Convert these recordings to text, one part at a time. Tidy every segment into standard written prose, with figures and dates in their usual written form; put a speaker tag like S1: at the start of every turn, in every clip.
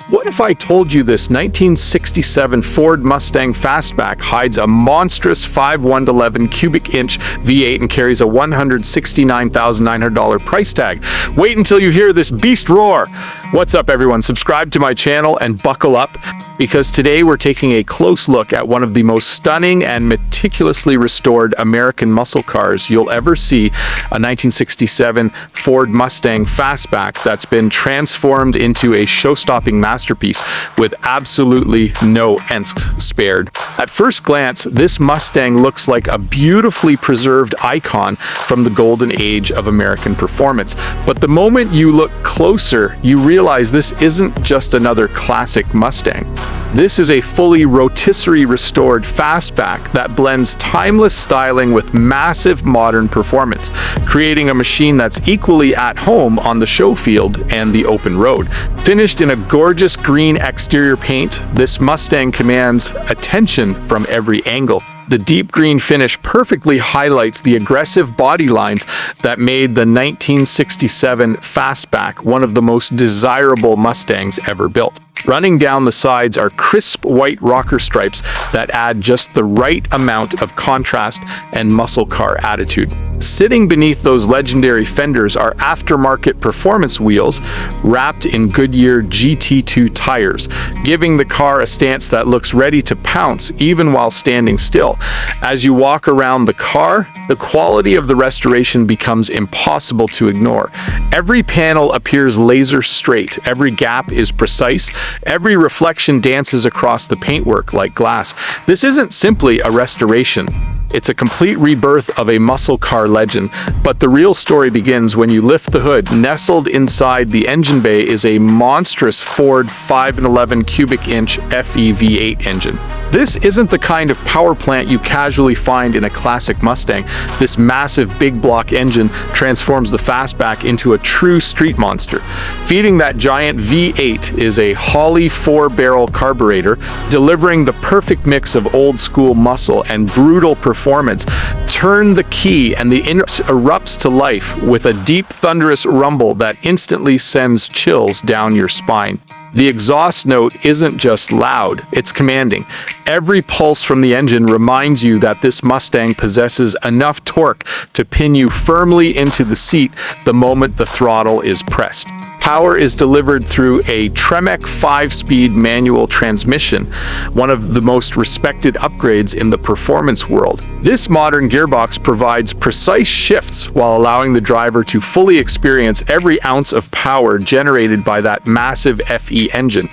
S1: What if I told you this 1967 Ford Mustang Fastback hides a monstrous 5.111 cubic inch V8 and carries a $169,900 price tag? Wait until you hear this beast roar! What's up, everyone? Subscribe to my channel and buckle up, because today we're taking a close look at one of the most stunning and meticulously restored American muscle cars you'll ever see, a 1967 Ford Mustang Fastback that's been transformed into a show-stopping masterpiece with absolutely no ends spared. At first glance, this Mustang looks like a beautifully preserved icon from the golden age of American performance. But the moment you look closer, you realize this isn't just another classic Mustang. This is a fully rotisserie restored fastback that blends timeless styling with massive modern performance, creating a machine that's equally at home on the show field and the open road. Finished in a gorgeous green exterior paint, this Mustang commands attention from every angle. The deep green finish perfectly highlights the aggressive body lines that made the 1967 Fastback one of the most desirable Mustangs ever built. Running down the sides are crisp white rocker stripes that add just the right amount of contrast and muscle car attitude. Sitting beneath those legendary fenders are aftermarket performance wheels wrapped in Goodyear GT2 tires, giving the car a stance that looks ready to pounce even while standing still. As you walk around the car, the quality of the restoration becomes impossible to ignore. Every panel appears laser straight, every gap is precise, every reflection dances across the paintwork like glass. This isn't simply a restoration. It's a complete rebirth of a muscle car legend, but the real story begins when you lift the hood. Nestled inside the engine bay is a monstrous Ford 5.11 cubic inch FE V8 engine. This isn't the kind of power plant you casually find in a classic Mustang. This massive big block engine transforms the Fastback into a true street monster. Feeding that giant V8 is a Holley 4-barrel carburetor, delivering the perfect mix of old school muscle and brutal performance. Turn the key and the engine erupts to life with a deep thunderous rumble that instantly sends chills down your spine. The exhaust note isn't just loud, it's commanding. Every pulse from the engine reminds you that this Mustang possesses enough torque to pin you firmly into the seat the moment the throttle is pressed. Power is delivered through a Tremec 5-speed manual transmission, one of the most respected upgrades in the performance world. This modern gearbox provides precise shifts while allowing the driver to fully experience every ounce of power generated by that massive FE engine.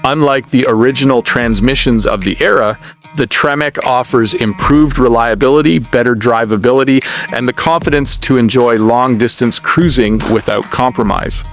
S1: Unlike the original transmissions of the era, the Tremec offers improved reliability, better drivability, and the confidence to enjoy long-distance cruising without compromise.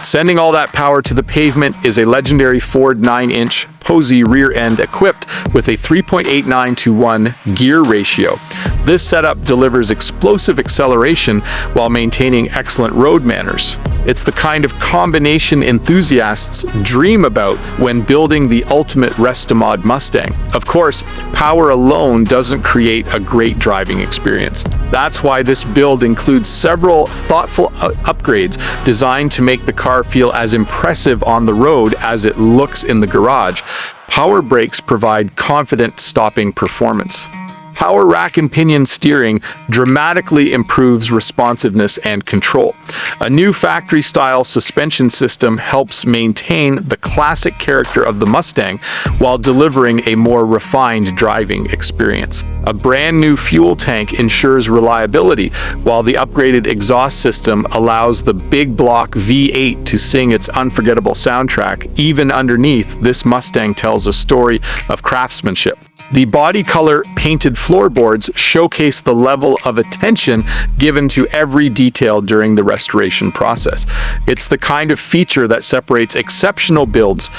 S1: Sending all that power to the pavement is a legendary Ford 9-inch Posi rear end equipped with a 3.89:1 gear ratio. This setup delivers explosive acceleration while maintaining excellent road manners. It's the kind of combination enthusiasts dream about when building the ultimate restomod Mustang. Of course, power alone doesn't create a great driving experience. That's why this build includes several thoughtful upgrades designed to make the car feel as impressive on the road as it looks in the garage. Power brakes provide confident stopping performance. Power rack-and-pinion steering dramatically improves responsiveness and control. A new factory-style suspension system helps maintain the classic character of the Mustang while delivering a more refined driving experience. A brand new fuel tank ensures reliability, while the upgraded exhaust system allows the big block V8 to sing its unforgettable soundtrack. Even underneath, this Mustang tells a story of craftsmanship. The body color painted floorboards showcase the level of attention given to every detail during the restoration process. It's the kind of feature that separates exceptional builds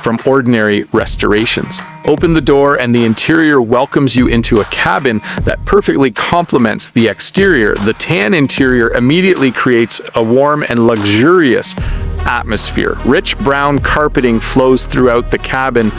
S1: from ordinary restorations. Open the door and the interior welcomes you into a cabin that perfectly complements the exterior. The tan interior immediately creates a warm and luxurious atmosphere. Rich brown carpeting flows throughout the cabin,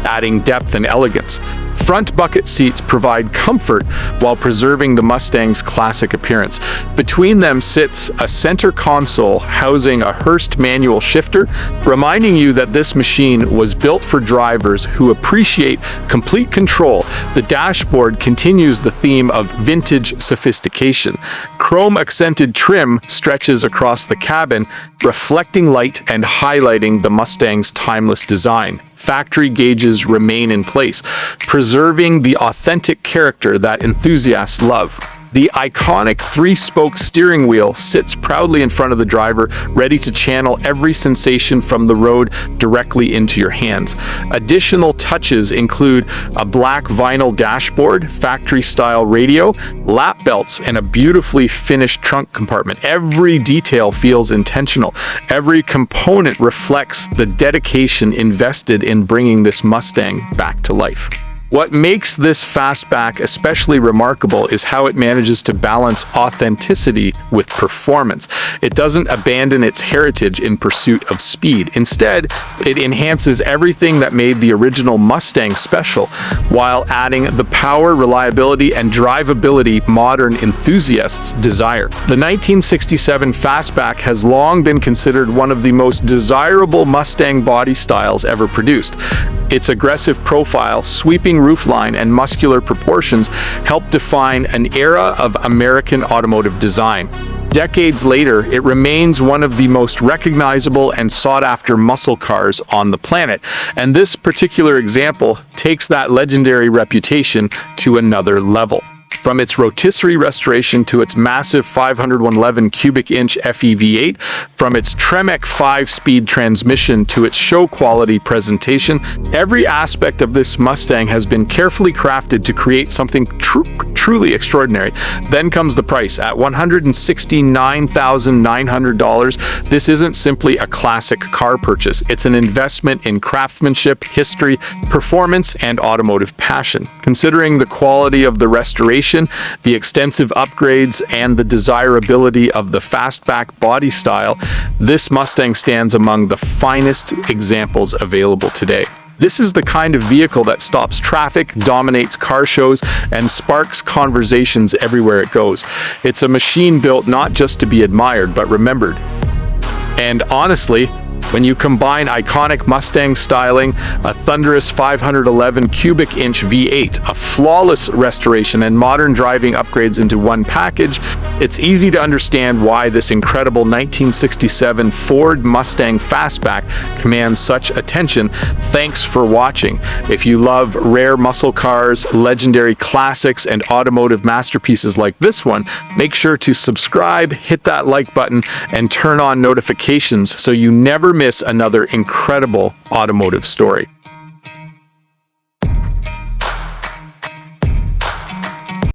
S1: adding depth and elegance. Front bucket seats provide comfort while preserving the Mustang's classic appearance. Between them sits a center console housing a Hurst manual shifter, reminding you that this machine was built for drivers who appreciate complete control. The dashboard continues the theme of vintage sophistication. Chrome-accented trim stretches across the cabin, reflecting light and highlighting the Mustang's timeless design. Factory gauges remain in place, preserving the authentic character that enthusiasts love. The iconic three-spoke steering wheel sits proudly in front of the driver, ready to channel every sensation from the road directly into your hands. Additional touches include a black vinyl dashboard, factory-style radio, lap belts, and a beautifully finished trunk compartment. Every detail feels intentional. Every component reflects the dedication invested in bringing this Mustang back to life. What makes this Fastback especially remarkable is how it manages to balance authenticity with performance. It doesn't abandon its heritage in pursuit of speed. Instead, it enhances everything that made the original Mustang special, while adding the power, reliability, and drivability modern enthusiasts desire. The 1967 Fastback has long been considered one of the most desirable Mustang body styles ever produced. Its aggressive profile, sweeping roofline, and muscular proportions help define an era of American automotive design. Decades later, it remains one of the most recognizable and sought-after muscle cars on the planet, and this particular example takes that legendary reputation to another level. From its rotisserie restoration to its massive 511 cubic inch FEV8, from its Tremec 5-speed transmission to its show-quality presentation, every aspect of this Mustang has been carefully crafted to create something truly extraordinary. Then comes the price. At $169,900, this isn't simply a classic car purchase. It's an investment in craftsmanship, history, performance, and automotive passion. Considering the quality of the restoration, the extensive upgrades, and the desirability of the Fastback body style, this Mustang stands among the finest examples available today. This is the kind of vehicle that stops traffic, dominates car shows, and sparks conversations everywhere it goes. It's a machine built not just to be admired, but remembered. And honestly, when you combine iconic Mustang styling, a thunderous 511 cubic inch V8, a flawless restoration, and modern driving upgrades into one package, it's easy to understand why this incredible 1967 Ford Mustang Fastback commands such attention. Thanks for watching. If you love rare muscle cars, legendary classics, and automotive masterpieces like this one, make sure to subscribe, hit that like button, and turn on notifications so you never miss another incredible automotive story.